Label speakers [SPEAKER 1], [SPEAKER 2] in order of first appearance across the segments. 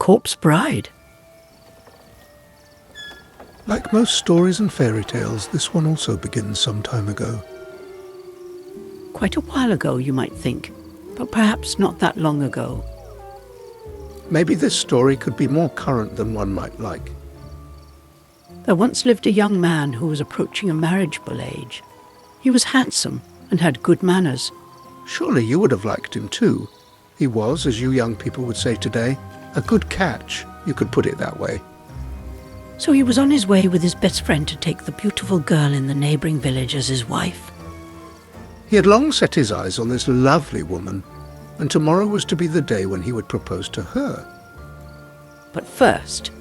[SPEAKER 1] corpse bride.
[SPEAKER 2] Like most stories and fairy tales, this one also begins some time ago.
[SPEAKER 1] Quite a while ago, you might think, but perhaps not that long ago.
[SPEAKER 2] Maybe this story could be more current than one might like.
[SPEAKER 1] There once lived a young man who was approaching a marriageable age. He was handsome and had good manners.
[SPEAKER 2] Surely you would have liked him too. He was, as you young people would say today, a good catch. You could put it that way.
[SPEAKER 1] So he was on his way with his best friend to take the beautiful girl in the neighbouring village as his wife.
[SPEAKER 2] He had long set his eyes on this lovely woman, and tomorrow was to be the day when he would propose to her.
[SPEAKER 1] But first,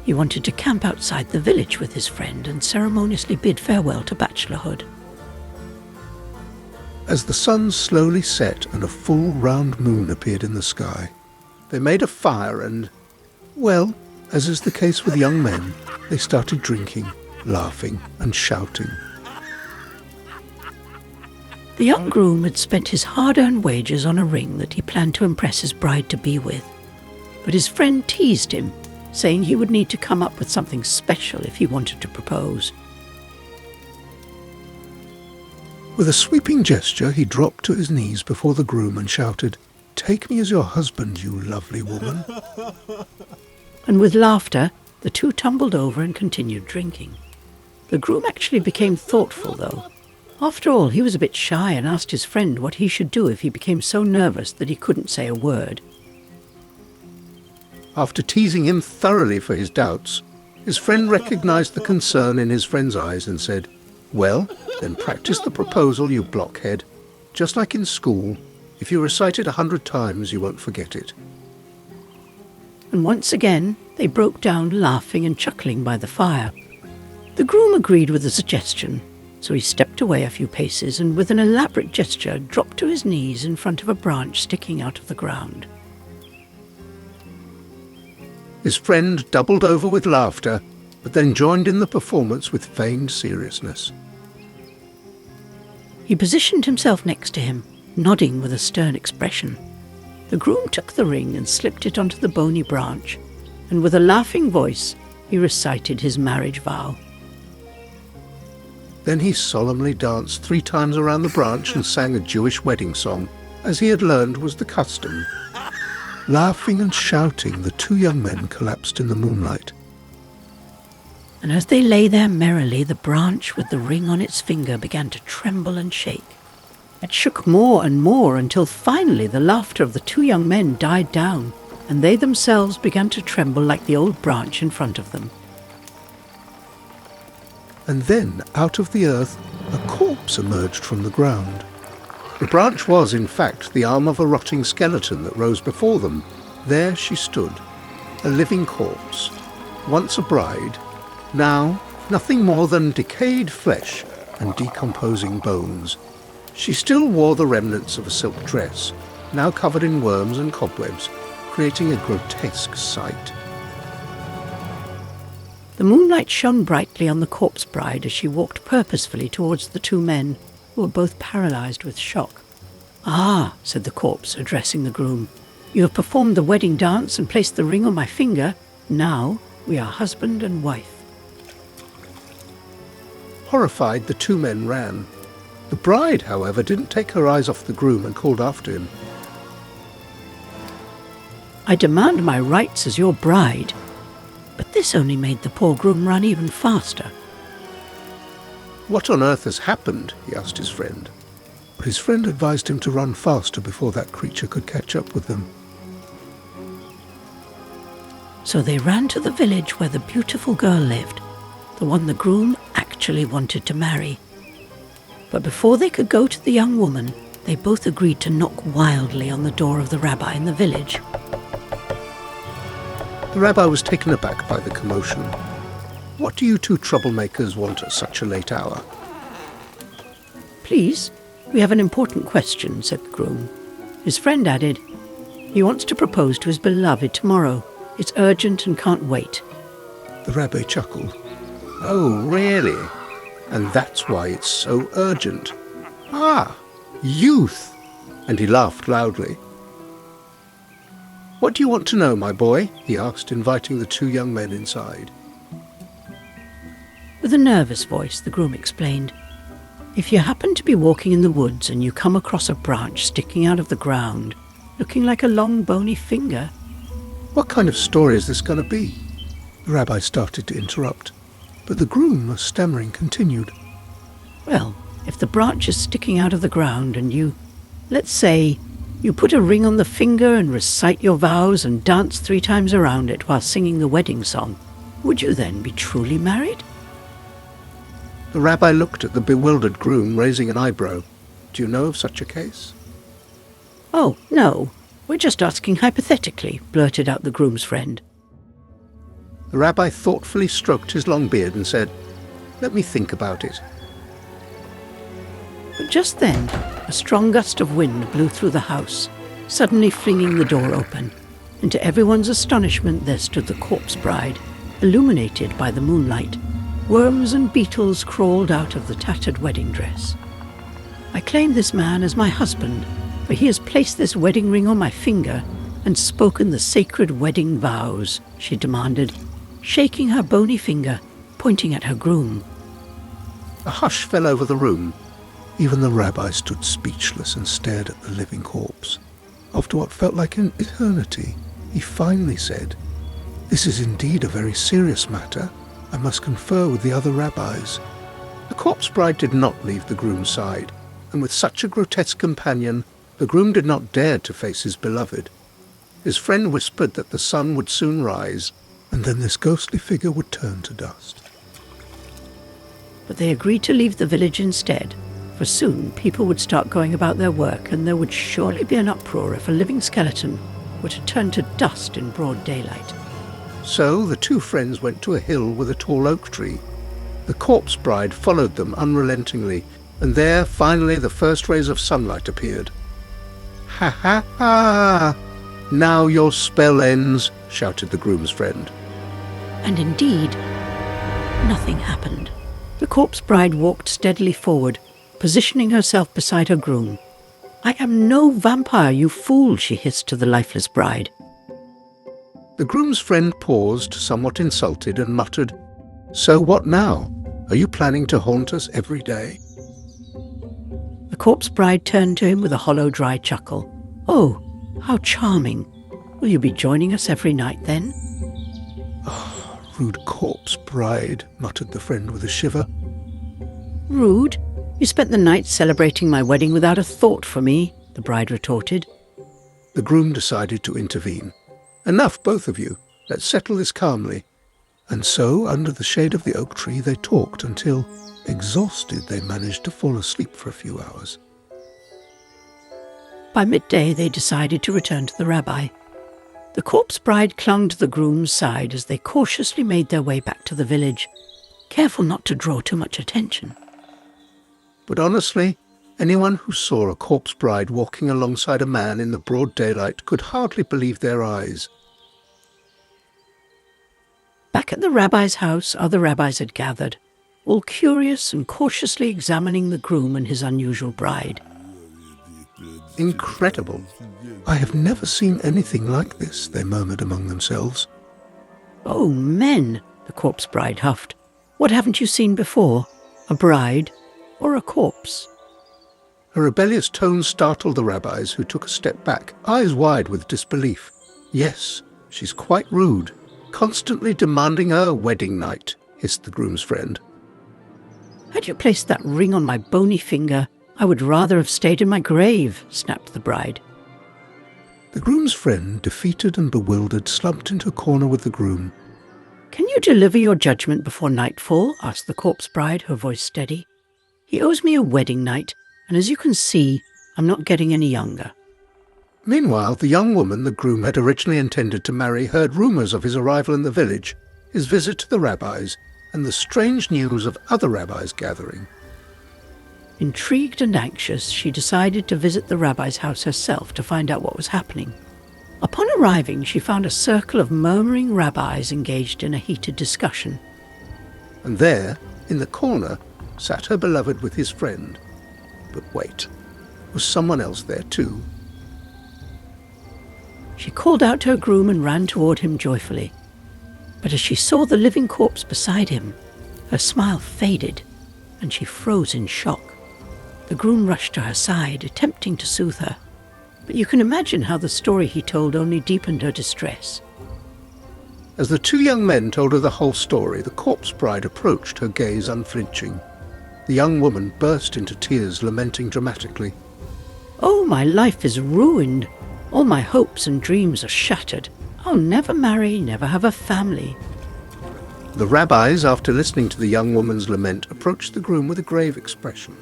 [SPEAKER 1] he wanted to camp outside the village with his friend and ceremoniously bid farewell to bachelorhood.
[SPEAKER 2] As the sun slowly set and a full round moon appeared in the sky, they made a fire and, well, as is the case with young men, they started drinking, laughing and shouting.
[SPEAKER 1] The young groom had spent his hard-earned wages on a ring that he planned to impress his bride-to-be with. But his friend teased him, saying he would need to come up with something special if he wanted to propose.
[SPEAKER 2] With a sweeping gesture, he dropped to his knees before the groom and shouted, "Take me as your husband, you lovely woman."
[SPEAKER 1] And with laughter, the two tumbled over and continued drinking. The groom actually became thoughtful, though. After all, he was a bit shy and asked his friend what he should do if he became so nervous that he couldn't say a word.
[SPEAKER 2] After teasing him thoroughly for his doubts, his friend recognized the concern in his friend's eyes and said, "Well, then practice the proposal, you blockhead. Just like in school, if you recite it 100 times, you won't forget it."
[SPEAKER 1] And once again, they broke down laughing and chuckling by the fire. The groom agreed with the suggestion, so he stepped away a few paces and with an elaborate gesture dropped to his knees in front of a branch sticking out of the ground.
[SPEAKER 2] His friend doubled over with laughter, but then joined in the performance with feigned seriousness.
[SPEAKER 1] He positioned himself next to him, nodding with a stern expression. The groom took the ring and slipped it onto the bony branch, and with a laughing voice, he recited his marriage vow.
[SPEAKER 2] Then he solemnly danced 3 times around the branch and sang a Jewish wedding song, as he had learned was the custom. Laughing and shouting, the 2 young men collapsed in the moonlight.
[SPEAKER 1] And as they lay there merrily, the branch with the ring on its finger began to tremble and shake. It shook more and more until finally the laughter of the 2 young men died down, and they themselves began to tremble like the old branch in front of them.
[SPEAKER 2] And then, out of the earth, a corpse emerged from the ground. The branch was, in fact, the arm of a rotting skeleton that rose before them. There she stood, a living corpse, once a bride, now nothing more than decayed flesh and decomposing bones. She still wore the remnants of a silk dress, now covered in worms and cobwebs, creating a grotesque sight.
[SPEAKER 1] The moonlight shone brightly on the corpse bride as she walked purposefully towards the 2 men, who were both paralyzed with shock. "Ah," said the corpse, addressing the groom, "you have performed the wedding dance and placed the ring on my finger. Now we are husband and wife."
[SPEAKER 2] Horrified, the 2 men ran. The bride, however, didn't take her eyes off the groom and called after him.
[SPEAKER 1] "I demand my rights as your bride." But this only made the poor groom run even faster.
[SPEAKER 2] "What on earth has happened?" he asked his friend. His friend advised him to run faster before that creature could catch up with them.
[SPEAKER 1] So they ran to the village where the beautiful girl lived, the one the groom actually wanted to marry. But before they could go to the young woman, they both agreed to knock wildly on the door of the rabbi in the village.
[SPEAKER 2] The rabbi was taken aback by the commotion. "What do you 2 troublemakers want at such a late hour?"
[SPEAKER 1] "Please, we have an important question," said the groom. His friend added, "He wants to propose to his beloved tomorrow. It's urgent and can't wait."
[SPEAKER 2] The rabbi chuckled. "Oh, really? And that's why it's so urgent. Ah, youth!" And he laughed loudly. "What do you want to know, my boy?" he asked, inviting the two young men inside.
[SPEAKER 1] With a nervous voice, the groom explained, "If you happen to be walking in the woods and you come across a branch sticking out of the ground, looking like a long bony finger—"
[SPEAKER 2] "What kind of story is this going to be?" The rabbi started to interrupt, but the groom, stammering, continued.
[SPEAKER 1] "Well, if the branch is sticking out of the ground and let's say, you put a ring on the finger and recite your vows and dance 3 times around it while singing the wedding song, would you then be truly married?"
[SPEAKER 2] The rabbi looked at the bewildered groom, raising an eyebrow. "Do you know of such a case?"
[SPEAKER 1] "Oh, no, we're just asking hypothetically," blurted out the groom's friend.
[SPEAKER 2] The rabbi thoughtfully stroked his long beard and said, "Let me think about it."
[SPEAKER 1] But just then, a strong gust of wind blew through the house, suddenly flinging the door open, and to everyone's astonishment there stood the corpse bride, illuminated by the moonlight. Worms and beetles crawled out of the tattered wedding dress. "I claim this man as my husband, for he has placed this wedding ring on my finger and spoken the sacred wedding vows," she demanded, shaking her bony finger, pointing at her groom.
[SPEAKER 2] A hush fell over the room. Even the rabbi stood speechless and stared at the living corpse. After what felt like an eternity, he finally said, "This is indeed a very serious matter. I must confer with the other rabbis." The corpse bride did not leave the groom's side, and with such a grotesque companion, the groom did not dare to face his beloved. His friend whispered that the sun would soon rise, and then this ghostly figure would turn to dust.
[SPEAKER 1] But they agreed to leave the village instead, for soon people would start going about their work, and there would surely be an uproar if a living skeleton were to turn to dust in broad daylight.
[SPEAKER 2] So the two friends went to a hill with a tall oak tree. The corpse bride followed them unrelentingly, and there finally the first rays of sunlight appeared. "Ha ha ha! Now your spell ends," shouted the groom's friend.
[SPEAKER 1] And indeed, nothing happened. The corpse bride walked steadily forward, positioning herself beside her groom. "I am no vampire, you fool," she hissed to the lifeless bride.
[SPEAKER 2] The groom's friend paused, somewhat insulted, and muttered, "So what now? Are you planning to haunt us every day?"
[SPEAKER 1] The corpse bride turned to him with a hollow, dry chuckle. "Oh, how charming. Will you be joining us every night, then?"
[SPEAKER 2] "Oh, rude corpse bride," muttered the friend with a shiver.
[SPEAKER 1] "Rude? You spent the night celebrating my wedding without a thought for me," the bride retorted.
[SPEAKER 2] The groom decided to intervene. "Enough, both of you. Let's settle this calmly." And so, under the shade of the oak tree, they talked until, exhausted, they managed to fall asleep for a few hours.
[SPEAKER 1] By midday, they decided to return to the rabbi. The corpse bride clung to the groom's side as they cautiously made their way back to the village, careful not to draw too much attention.
[SPEAKER 2] But honestly, anyone who saw a corpse bride walking alongside a man in the broad daylight could hardly believe their eyes.
[SPEAKER 1] Back at the rabbi's house, other rabbis had gathered, all curious and cautiously examining the groom and his unusual bride.
[SPEAKER 2] "Incredible. I have never seen anything like this," they murmured among themselves.
[SPEAKER 1] "Oh, men," the corpse bride huffed. "What haven't you seen before? A bride or a corpse?"
[SPEAKER 2] Her rebellious tone startled the rabbis, who took a step back, eyes wide with disbelief. "Yes, she's quite rude. Constantly demanding her wedding night," hissed the groom's friend.
[SPEAKER 1] "Had you placed that ring on my bony finger, I would rather have stayed in my grave," snapped the bride.
[SPEAKER 2] The groom's friend, defeated and bewildered, slumped into a corner with the groom.
[SPEAKER 1] "Can you deliver your judgment before nightfall?" asked the corpse bride, her voice steady. "He owes me a wedding night, and as you can see, I'm not getting any younger."
[SPEAKER 2] Meanwhile, the young woman the groom had originally intended to marry heard rumours of his arrival in the village, his visit to the rabbis, and the strange news of other rabbis gathering.
[SPEAKER 1] Intrigued and anxious, she decided to visit the rabbi's house herself to find out what was happening. Upon arriving, she found a circle of murmuring rabbis engaged in a heated discussion.
[SPEAKER 2] And there, in the corner, sat her beloved with his friend. But wait, was someone else there too?
[SPEAKER 1] She called out to her groom and ran toward him joyfully. But as she saw the living corpse beside him, her smile faded, and she froze in shock. The groom rushed to her side, attempting to soothe her, but you can imagine how the story he told only deepened her distress.
[SPEAKER 2] As the two young men told her the whole story, the corpse bride approached, her gaze unflinching. The young woman burst into tears, lamenting dramatically.
[SPEAKER 1] "Oh, my life is ruined. All my hopes and dreams are shattered. I'll never marry, never have a family."
[SPEAKER 2] The rabbis, after listening to the young woman's lament, approached the groom with a grave expression.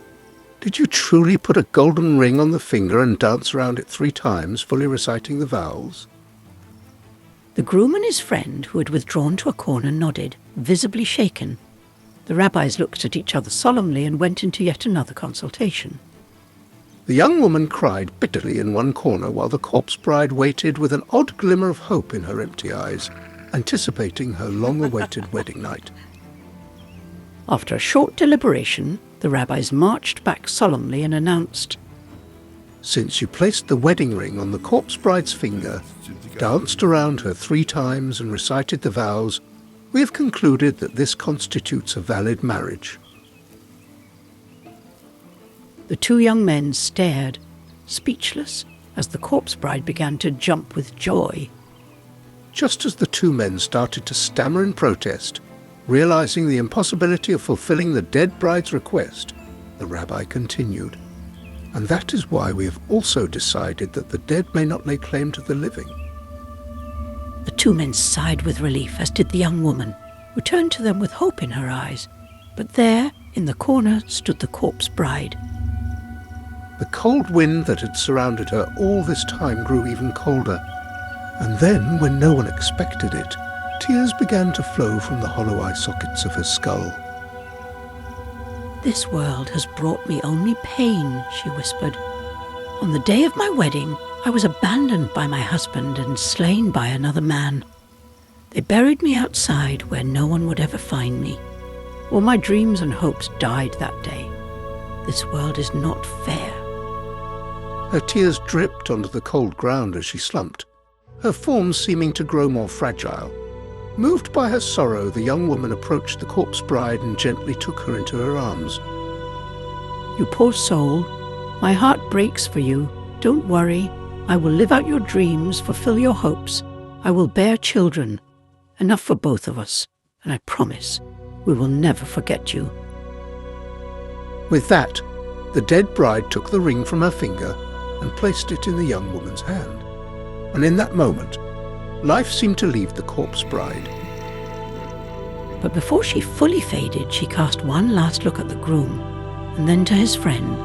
[SPEAKER 2] "Did you truly put a golden ring on the finger and dance around it 3 times, fully reciting the vows?"
[SPEAKER 1] The groom and his friend, who had withdrawn to a corner, nodded, visibly shaken. The rabbis looked at each other solemnly and went into yet another consultation.
[SPEAKER 2] The young woman cried bitterly in one corner, while the corpse bride waited with an odd glimmer of hope in her empty eyes, anticipating her long-awaited wedding night.
[SPEAKER 1] After a short deliberation, the rabbis marched back solemnly and announced,
[SPEAKER 2] "Since you placed the wedding ring on the corpse bride's finger, danced around her 3 times and recited the vows, we have concluded that this constitutes a valid marriage."
[SPEAKER 1] The two young men stared, speechless, as the corpse bride began to jump with joy.
[SPEAKER 2] Just as the two men started to stammer in protest, realizing the impossibility of fulfilling the dead bride's request, the rabbi continued, "And that is why we have also decided that the dead may not lay claim to the living."
[SPEAKER 1] The two men sighed with relief, as did the young woman, who turned to them with hope in her eyes. But there, in the corner, stood the corpse bride.
[SPEAKER 2] The cold wind that had surrounded her all this time grew even colder, and then, when no one expected it, tears began to flow from the hollow eye sockets of her skull.
[SPEAKER 1] "This world has brought me only pain," she whispered. "On the day of my wedding, I was abandoned by my husband and slain by another man. They buried me outside where no one would ever find me. All my dreams and hopes died that day. This world is not fair."
[SPEAKER 2] Her tears dripped onto the cold ground as she slumped, her form seeming to grow more fragile. Moved by her sorrow, the young woman approached the corpse bride and gently took her into her arms.
[SPEAKER 1] "You poor soul, my heart breaks for you. Don't worry. I will live out your dreams, fulfill your hopes. I will bear children, enough for both of us, and I promise we will never forget you."
[SPEAKER 2] With that, the dead bride took the ring from her finger and placed it in the young woman's hand. And in that moment, life seemed to leave the corpse bride.
[SPEAKER 1] But before she fully faded, she cast one last look at the groom, and then to his friend.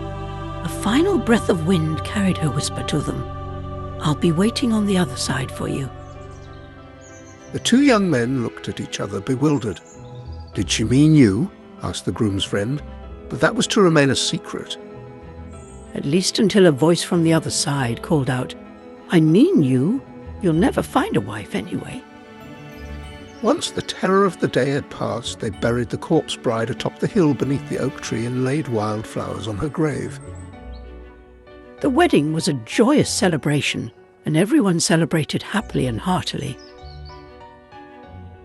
[SPEAKER 1] A final breath of wind carried her whisper to them, "I'll be waiting on the other side for you."
[SPEAKER 2] The two young men looked at each other, bewildered. "Did she mean you?" asked the groom's friend, but that was to remain a secret.
[SPEAKER 1] At least until a voice from the other side called out, "I mean you. You'll never find a wife anyway."
[SPEAKER 2] Once the terror of the day had passed, they buried the corpse bride atop the hill beneath the oak tree and laid wildflowers on her grave.
[SPEAKER 1] The wedding was a joyous celebration, and everyone celebrated happily and heartily.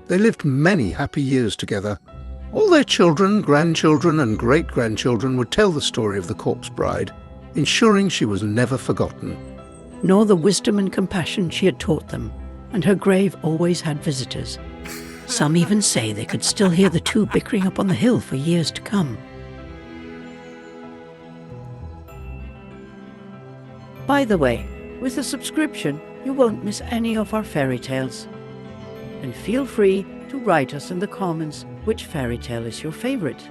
[SPEAKER 2] They lived many happy years together. All their children, grandchildren, and great-grandchildren would tell the story of the corpse bride, ensuring she was never forgotten.
[SPEAKER 1] Nor the wisdom and compassion she had taught them, and her grave always had visitors. Some even say they could still hear the two bickering up on the hill for years to come. By the way, with a subscription, you won't miss any of our fairy tales. And feel free to write us in the comments which fairy tale is your favorite.